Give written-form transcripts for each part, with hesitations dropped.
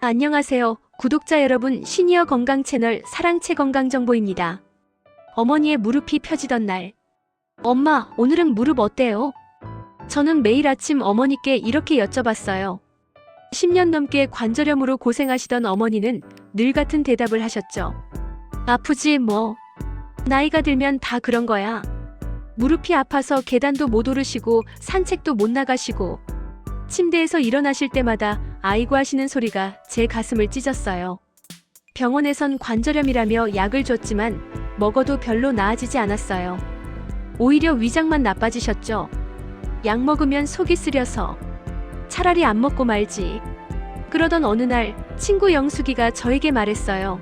안녕하세요. 구독자 여러분, 시니어 건강 채널 사랑채 건강 정보입니다. 어머니의 무릎이 펴지던 날. 엄마, 오늘은 무릎 어때요? 저는 매일 아침 어머니께 이렇게 여쭤봤어요. 10년 넘게 관절염으로 고생하시던 어머니는 늘 같은 대답을 하셨죠. 아프지 뭐. 나이가 들면 다 그런 거야. 무릎이 아파서 계단도 못 오르시고 산책도 못 나가시고 침대에서 일어나실 때마다 아이고 하시는 소리가 제 가슴을 찢었어요. 병원에선 관절염이라며 약을 줬지만 먹어도 별로 나아지지 않았어요. 오히려 위장만 나빠지셨죠. 약 먹으면 속이 쓰려서 차라리 안 먹고 말지. 그러던 어느 날 친구 영숙이가 저에게 말했어요.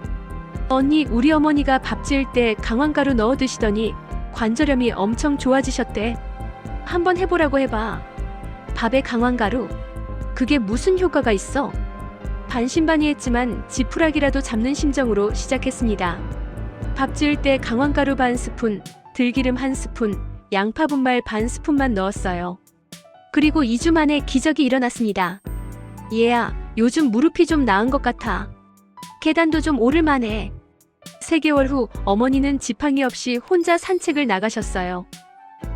언니, 우리 어머니가 밥 지을 때 강황가루 넣어 드시더니 관절염이 엄청 좋아지셨대. 한번 해보라고 해봐. 밥에 강황가루? 그게 무슨 효과가 있어? 반신반의했지만 지푸라기라도 잡는 심정으로 시작했습니다. 밥 지을 때 강황가루 반 스푼, 들기름 한 스푼, 양파 분말 반 스푼만 넣었어요. 그리고 2주 만에 기적이 일어났습니다. 얘야, 요즘 무릎이 좀 나은 것 같아. 계단도 좀 오를만해. 3개월 후 어머니는 지팡이 없이 혼자 산책을 나가셨어요.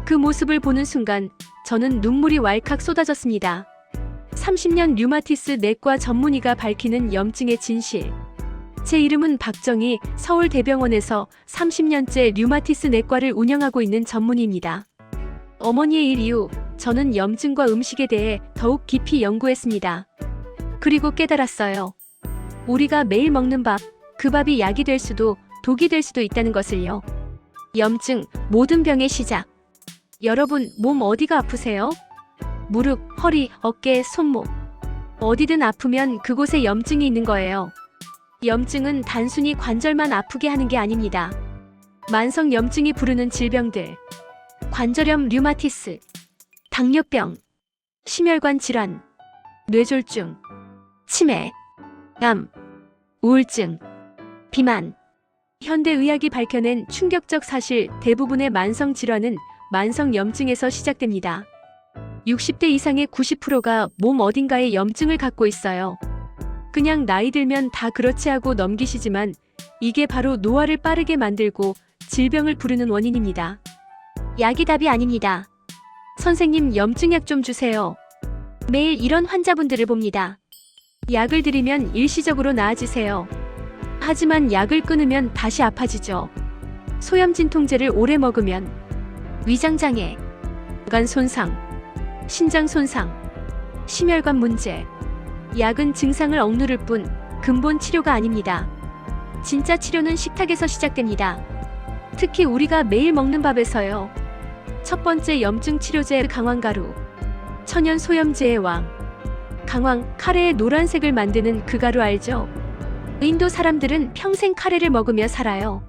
그 모습을 보는 순간 저는 눈물이 왈칵 쏟아졌습니다. 30년 류마티스 내과 전문의가 밝히는 염증의 진실. 제 이름은 박정희, 서울대병원에서 30년째 류마티스 내과를 운영하고 있는 전문의입니다. 어머니의 일 이후 저는 염증과 음식에 대해 더욱 깊이 연구했습니다. 그리고 깨달았어요. 우리가 매일 먹는 밥, 그 밥이 약이 될 수도 독이 될 수도 있다는 것을요. 염증, 모든 병의 시작. 여러분, 몸 어디가 아프세요? 무릎, 허리, 어깨, 손목. 어디든 아프면 그곳에 염증이 있는 거예요. 염증은 단순히 관절만 아프게 하는 게 아닙니다. 만성 염증이 부르는 질병들. 관절염, 류마티스, 당뇨병, 심혈관 질환, 뇌졸중, 치매, 암, 우울증, 비만. 현대의학이 밝혀낸 충격적 사실, 대부분의 만성 질환은 만성 염증에서 시작됩니다. 60대 이상의 90%가 몸 어딘가에 염증을 갖고 있어요. 그냥 나이 들면 다 그렇지 하고 넘기시지만 이게 바로 노화를 빠르게 만들고 질병을 부르는 원인입니다. 약이 답이 아닙니다. 선생님, 염증약 좀 주세요. 매일 이런 환자분들을 봅니다. 약을 드리면 일시적으로 나아지세요. 하지만 약을 끊으면 다시 아파지죠. 소염진통제를 오래 먹으면 위장장애, 간 손상, 신장 손상, 심혈관 문제. 약은 증상을 억누를 뿐 근본 치료가 아닙니다. 진짜 치료는 식탁에서 시작됩니다. 특히 우리가 매일 먹는 밥에서요. 첫 번째, 염증 치료제 강황가루. 천연 소염제의 왕. 강황, 카레의 노란색을 만드는 그 가루 알죠? 인도 사람들은 평생 카레를 먹으며 살아요.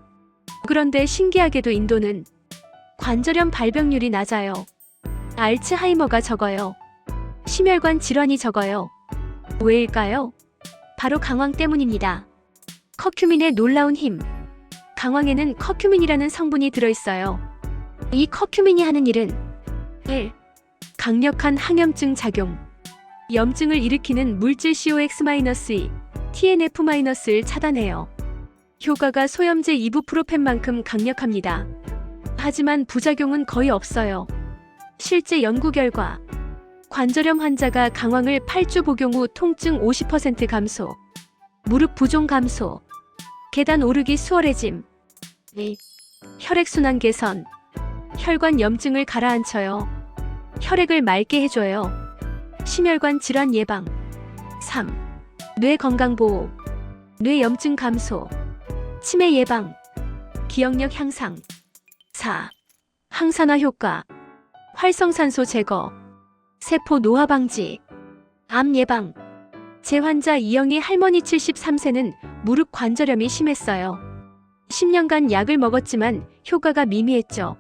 그런데 신기하게도 인도는 관절염 발병률이 낮아요. 알츠하이머가 적어요. 심혈관 질환이 적어요. 왜일까요? 바로 강황 때문입니다. 커큐민의 놀라운 힘. 강황에는 커큐민이라는 성분이 들어있어요. 이 커큐민이 하는 일은 1. 강력한 항염증 작용. 염증을 일으키는 물질 COX-2, TNF-를 차단해요. 효과가 소염제 이부프로펜만큼 강력합니다. 하지만 부작용은 거의 없어요. 실제 연구 결과, 관절염 환자가 강황을 8주 복용 후 통증 50% 감소, 무릎 부종 감소, 계단 오르기 수월해짐, 혈액순환 개선, 혈관 염증을 가라앉혀요. 혈액을 맑게 해줘요. 심혈관 질환 예방. 3. 뇌 건강 보호, 뇌 염증 감소, 치매 예방, 기억력 향상. 4. 항산화 효과, 활성산소 제거, 세포 노화 방지, 암 예방. 제 환자 이영희 할머니 73세는 무릎 관절염이 심했어요. 10년간 약을 먹었지만 효과가 미미했죠.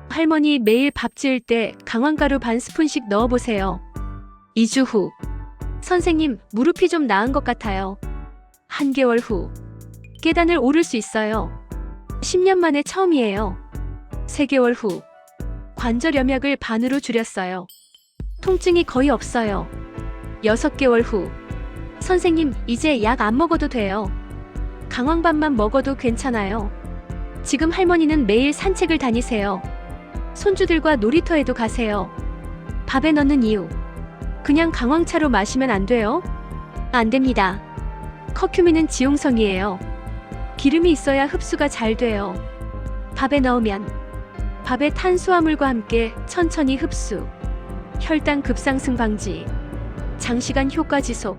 할머니, 매일 밥 지을 때 강황가루 반 스푼씩 넣어보세요. 2주 후, 선생님, 무릎이 좀 나은 것 같아요. 1개월 후, 계단을 오를 수 있어요. 10년 만에 처음이에요. 3개월 후, 관절염약을 반으로 줄였어요. 통증이 거의 없어요. 6개월 후, 선생님, 이제 약 안 먹어도 돼요. 강황밥만 먹어도 괜찮아요. 지금 할머니는 매일 산책을 다니세요. 손주들과 놀이터에도 가세요. 밥에 넣는 이유. 그냥 강황차로 마시면 안 돼요? 안 됩니다. 커큐민은 지용성이에요. 기름이 있어야 흡수가 잘 돼요. 밥에 넣으면 밥의 탄수화물과 함께 천천히 흡수, 혈당 급상승 방지, 장시간 효과 지속.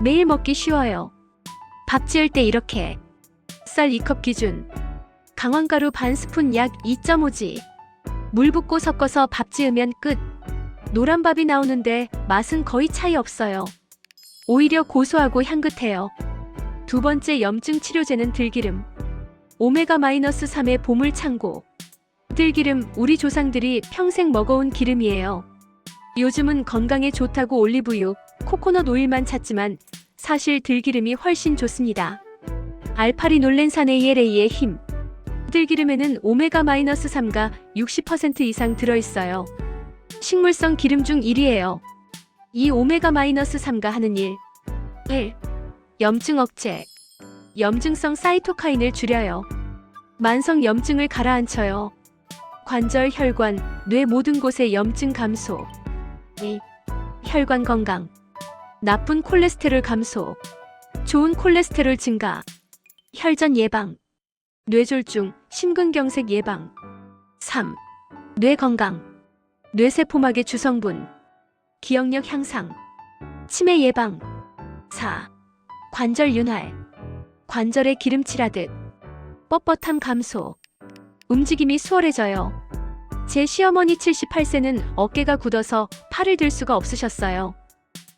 매일 먹기 쉬워요. 밥 지을 때 이렇게 쌀 2컵 기준, 강황가루 반 스푼 약 2.5지, 물 붓고 섞어서 밥 지으면 끝. 노란 밥이 나오는데 맛은 거의 차이 없어요. 오히려 고소하고 향긋해요. 두 번째 염증 치료제는 들기름. 오메가-3의 보물 창고. 들기름, 우리 조상들이 평생 먹어온 기름이에요. 요즘은 건강에 좋다고 올리브유, 코코넛 오일만 찾지만 사실 들기름이 훨씬 좋습니다. 알파리놀렌산 ALA의 힘. 들기름에는 오메가-3가 60% 이상 들어있어요. 식물성 기름 중 1위예요. 이 오메가-3가 하는 일. 1. 염증 억제. 염증성 사이토카인을 줄여요. 만성 염증을 가라앉혀요. 관절, 혈관, 뇌 모든 곳의 염증 감소. 2. 혈관 건강. 나쁜 콜레스테롤 감소. 좋은 콜레스테롤 증가. 혈전 예방. 뇌졸중, 심근경색 예방. 3. 뇌 건강. 뇌세포막의 주성분. 기억력 향상. 치매 예방. 4. 관절 윤활. 관절에 기름칠하듯. 뻣뻣함 감소. 움직임이 수월해져요. 제 시어머니 78세는 어깨가 굳어서 팔을 들 수가 없으셨어요.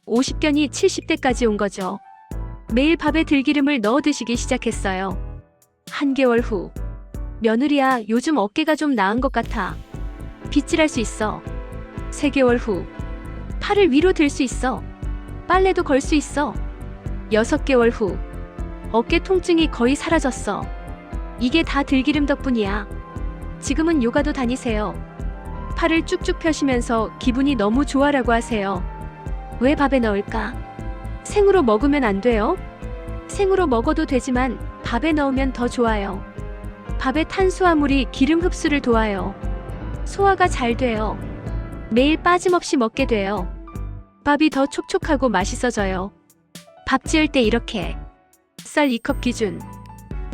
50견이 70대까지 온 거죠. 매일 밥에 들기름을 넣어 드시기 시작했어요. 한 개월 후. 며느리야, 요즘 어깨가 좀 나은 것 같아. 빗질할 수 있어. 3개월 후. 팔을 위로 들 수 있어. 빨래도 걸 수 있어. 6개월 후. 어깨 통증이 거의 사라졌어. 이게 다 들기름 덕분이야. 지금은 요가도 다니세요. 팔을 쭉쭉 펴시면서 기분이 너무 좋아라고 하세요. 왜 밥에 넣을까? 생으로 먹으면 안 돼요? 생으로 먹어도 되지만 밥에 넣으면 더 좋아요. 밥의 탄수화물이 기름 흡수를 도와요. 소화가 잘 돼요. 매일 빠짐없이 먹게 돼요. 밥이 더 촉촉하고 맛있어져요. 밥 지을 때 이렇게 쌀 2컵 기준,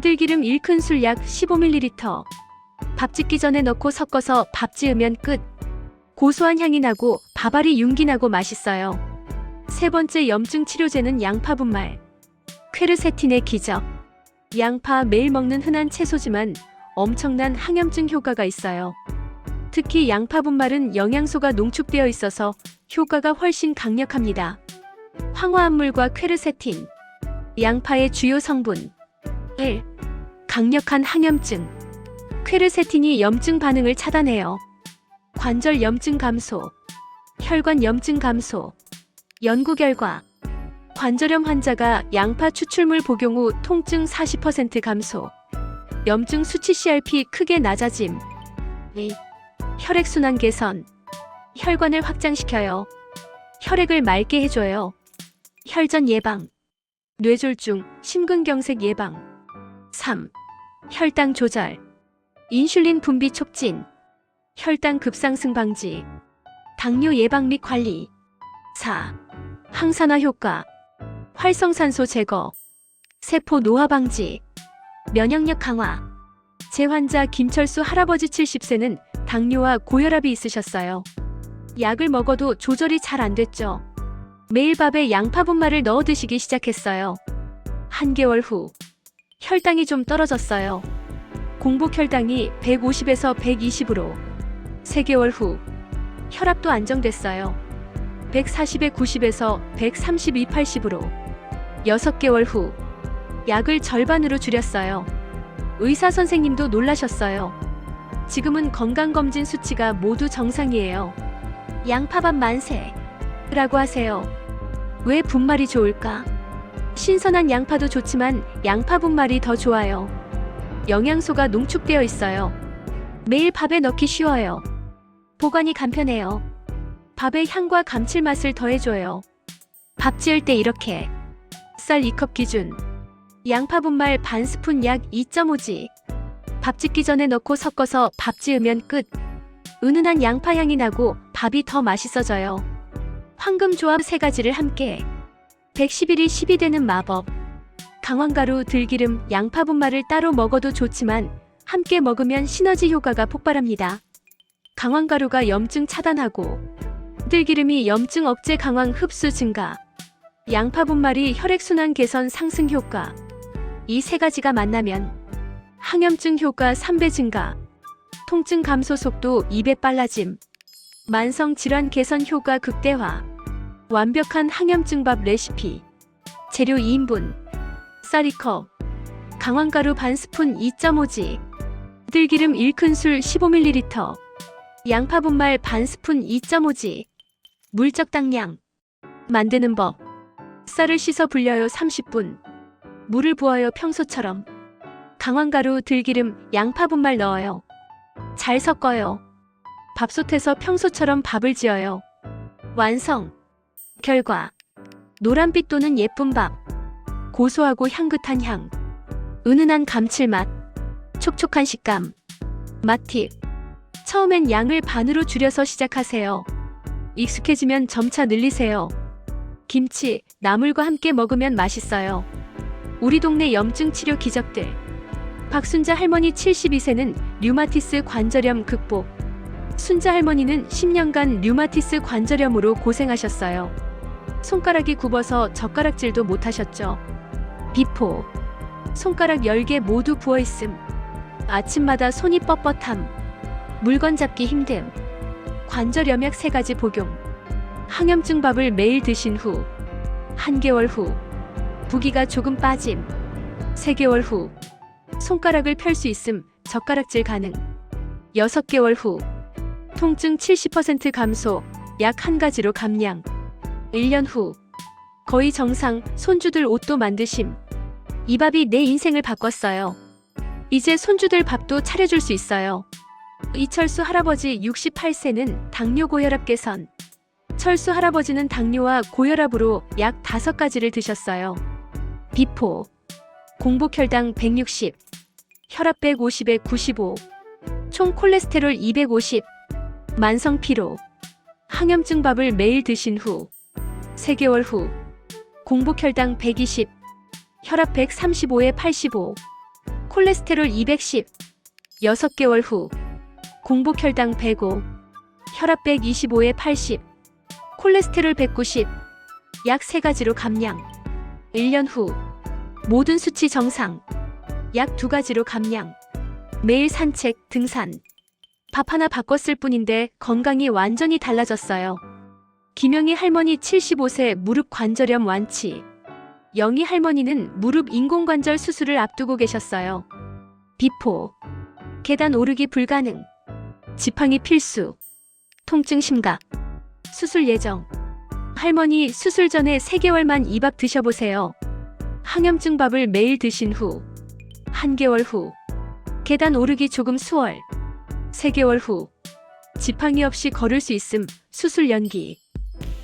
들기름 1큰술 약 15ml. 밥 짓기 전에 넣고 섞어서 밥 지으면 끝. 고소한 향이 나고 밥알이 윤기 나고 맛있어요. 세 번째 염증 치료제는 양파 분말. 퀘르세틴의 기적. 양파 매일 먹는 흔한 채소지만 엄청난 항염증 효과가 있어요. 특히 양파 분말은 영양소가 농축되어 있어서 효과가 훨씬 강력합니다. 황화합물과 퀘르세틴. 양파의 주요 성분. 1. 강력한 항염증. 퀘르세틴이 염증 반응을 차단해요. 관절 염증 감소. 혈관 염증 감소. 연구 결과. 관절염 환자가 양파 추출물 복용 후 통증 40% 감소. 염증 수치 CRP 크게 낮아짐. 2. 혈액순환 개선. 혈관을 확장시켜요. 혈액을 맑게 해줘요. 혈전 예방. 뇌졸중, 심근경색 예방. 3. 혈당 조절. 인슐린 분비 촉진. 혈당 급상승 방지. 당뇨 예방 및 관리. 4. 항산화 효과. 활성산소 제거. 세포 노화 방지. 면역력 강화. 제 환자 김철수 할아버지 70세는 당뇨와 고혈압이 있으셨어요. 약을 먹어도 조절이 잘 안 됐죠. 매일 밥에 양파 분말을 넣어 드시기 시작했어요. 한 개월 후. 혈당이 좀 떨어졌어요. 공복 혈당이 150에서 120으로. 3개월 후. 혈압도 안정됐어요. 140에 90에서 132, 80으로. 6개월 후. 약을 절반으로 줄였어요. 의사 선생님도 놀라셨어요. 지금은 건강검진 수치가 모두 정상이에요. 양파밥 만세! 라고 하세요. 왜 분말이 좋을까? 신선한 양파도 좋지만 양파 분말이 더 좋아요. 영양소가 농축되어 있어요. 매일 밥에 넣기 쉬워요. 보관이 간편해요. 밥의 향과 감칠맛을 더해줘요. 밥 지을 때 이렇게 쌀 2컵 기준. 양파 분말 반 스푼 약 2.5지. 밥 짓기 전에 넣고 섞어서 밥 지으면 끝. 은은한 양파 향이 나고 밥이 더 맛있어져요. 황금 조합 3가지를 함께. 111이 10이 되는 마법. 강황가루, 들기름, 양파 분말을 따로 먹어도 좋지만 함께 먹으면 시너지 효과가 폭발합니다. 강황가루가 염증 차단하고, 들기름이 염증 억제 강황 흡수 증가, 양파 분말이 혈액순환 개선 상승 효과. 이 3가지가 만나면 항염증 효과 3배 증가, 통증 감소 속도 2배 빨라짐, 만성 질환 개선 효과 극대화. 완벽한 항염증밥 레시피. 재료 2인분. 쌀 2컵, 강황가루 반 스푼 2.5지, 들기름 1큰술 15ml, 양파 분말 반 스푼 2.5지. 물 적당량. 만드는 법. 쌀을 씻어 불려요 30분. 물을 부어요 평소처럼. 강황가루, 들기름, 양파 분말 넣어요. 잘 섞어요. 밥솥에서 평소처럼 밥을 지어요. 완성. 결과. 노란빛 도는 예쁜 밥. 고소하고 향긋한 향. 은은한 감칠맛. 촉촉한 식감. 맛팁. 처음엔 양을 반으로 줄여서 시작하세요. 익숙해지면 점차 늘리세요. 김치, 나물과 함께 먹으면 맛있어요. 우리 동네 염증 치료 기적들. 박순자 할머니 72세는 류마티스 관절염 극복. 순자 할머니는 10년간 류마티스 관절염으로 고생하셨어요. 손가락이 굽어서 젓가락질도 못하셨죠. 비포. 손가락 10개 모두 부어있음. 아침마다 손이 뻣뻣함. 물건 잡기 힘듦. 관절 염약 3가지 복용. 항염증 밥을 매일 드신 후. 1개월 후. 부기가 조금 빠짐. 3개월 후. 손가락을 펼 수 있음. 젓가락질 가능. 6개월 후. 통증 70% 감소. 약 1가지로 감량. 1년 후. 거의 정상. 손주들 옷도 만드심. 이 밥이 내 인생을 바꿨어요. 이제 손주들 밥도 차려줄 수 있어요. 이철수 할아버지 68세는 당뇨 고혈압 개선. 철수 할아버지는 당뇨와 고혈압으로 약 5가지를 드셨어요. 비포. 공복 혈당 160, 혈압 150에 95, 총 콜레스테롤 250, 만성 피로. 항염증 밥을 매일 드신 후. 3개월 후. 공복 혈당 120, 혈압 135에 85, 콜레스테롤 210. 6개월 후. 공복 혈당 105, 혈압 125에 80, 콜레스테롤 190. 약 3가지로 감량. 1년 후. 모든 수치 정상. 약 2가지로 감량. 매일 산책, 등산. 밥 하나 바꿨을 뿐인데 건강이 완전히 달라졌어요. 김영희 할머니 75세 무릎 관절염 완치. 영희 할머니는 무릎 인공관절 수술을 앞두고 계셨어요. 비포. 계단 오르기 불가능. 지팡이 필수. 통증 심각. 수술 예정. 할머니 수술 전에 3개월만 이 밥 드셔보세요. 항염증 밥을 매일 드신 후. 1개월 후. 계단 오르기 조금 수월. 3개월 후. 지팡이 없이 걸을 수 있음. 수술 연기.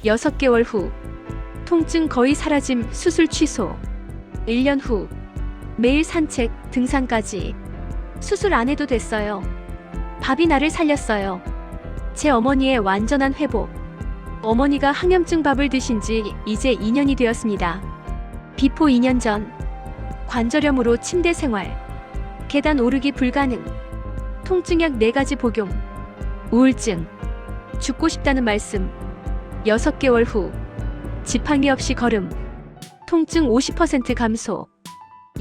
6개월 후. 통증 거의 사라짐. 수술 취소. 1년 후. 매일 산책, 등산까지. 수술 안 해도 됐어요. 밥이 나를 살렸어요. 제 어머니의 완전한 회복. 어머니가 항염증 밥을 드신 지 이제 2년이 되었습니다. 비포 2년 전. 관절염으로 침대 생활. 계단 오르기 불가능. 통증약 4가지 복용. 우울증. 죽고 싶다는 말씀. 6개월 후. 지팡이 없이 걸음. 통증 50% 감소.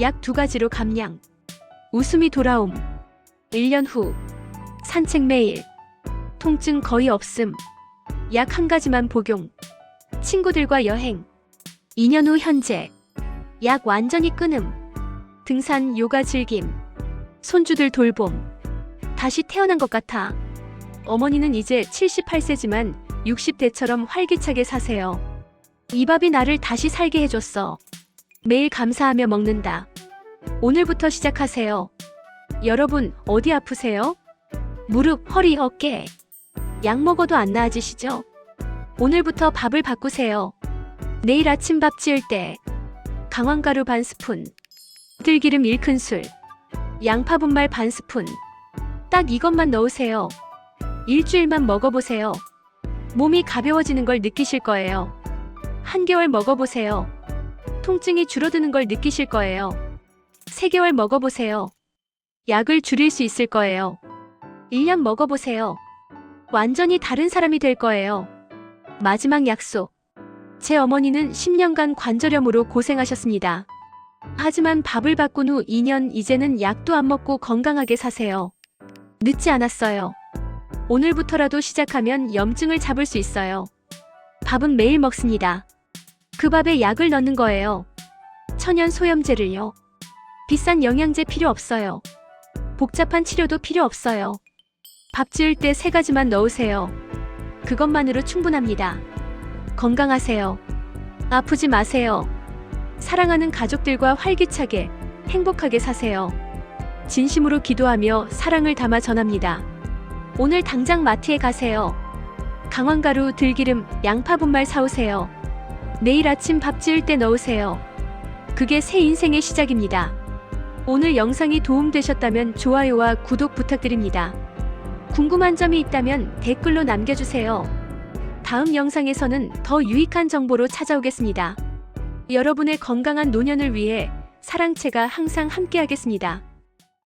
약 2가지로 감량. 웃음이 돌아옴. 1년 후. 산책 매일. 통증 거의 없음. 약 1가지만 복용. 친구들과 여행. 2년 후 현재. 약 완전히 끊음. 등산, 요가 즐김. 손주들 돌봄. 다시 태어난 것 같아. 어머니는 이제 78세지만 60대처럼 활기차게 사세요. 이 밥이 나를 다시 살게 해줬어. 매일 감사하며 먹는다. 오늘부터 시작하세요. 여러분, 어디 아프세요? 무릎, 허리, 어깨. 약 먹어도 안 나아지시죠? 오늘부터 밥을 바꾸세요. 내일 아침 밥 지을 때 강황가루 반 스푼, 들기름 1큰술, 양파 분말 반 스푼. 딱 이것만 넣으세요. 일주일만 먹어보세요. 몸이 가벼워지는 걸 느끼실 거예요. 한개월 먹어보세요. 통증이 줄어드는 걸 느끼실 거예요. 3개월 먹어보세요. 약을 줄일 수 있을 거예요. 1년 먹어보세요. 완전히 다른 사람이 될 거예요. 마지막 약속. 제 어머니는 10년간 관절염으로 고생하셨습니다. 하지만 밥을 바꾼 후 2년 이제는 약도 안 먹고 건강하게 사세요. 늦지 않았어요. 오늘부터라도 시작하면 염증을 잡을 수 있어요. 밥은 매일 먹습니다. 그 밥에 약을 넣는 거예요. 천연 소염제를요. 비싼 영양제 필요 없어요. 복잡한 치료도 필요 없어요. 밥 지을 때 3가지만 넣으세요. 그것만으로 충분합니다. 건강하세요. 아프지 마세요. 사랑하는 가족들과 활기차게, 행복하게 사세요. 진심으로 기도하며 사랑을 담아 전합니다. 오늘 당장 마트에 가세요. 강황가루, 들기름, 양파 분말 사오세요. 내일 아침 밥 지을 때 넣으세요. 그게 새 인생의 시작입니다. 오늘 영상이 도움되셨다면 좋아요와 구독 부탁드립니다. 궁금한 점이 있다면 댓글로 남겨주세요. 다음 영상에서는 더 유익한 정보로 찾아오겠습니다. 여러분의 건강한 노년을 위해 사랑채가 항상 함께하겠습니다.